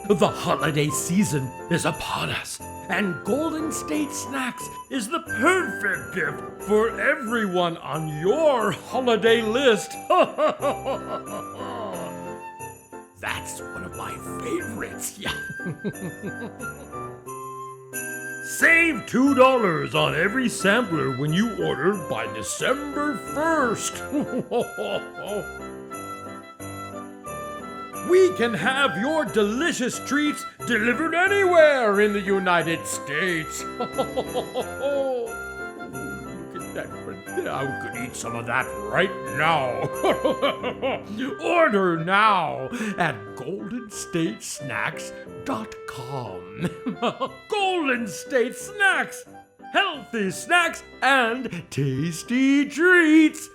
The holiday season is upon us, and Golden State Snacks is the perfect gift for everyone on your holiday list. That's one of my favorites. Yeah. Save $2 on every sampler when you order by December 1st. We can have your delicious treats delivered anywhere in the United States. Look at that. I could eat some of that right now. Order now at goldenstatesnacks.com. Golden State Snacks. Healthy snacks and tasty treats.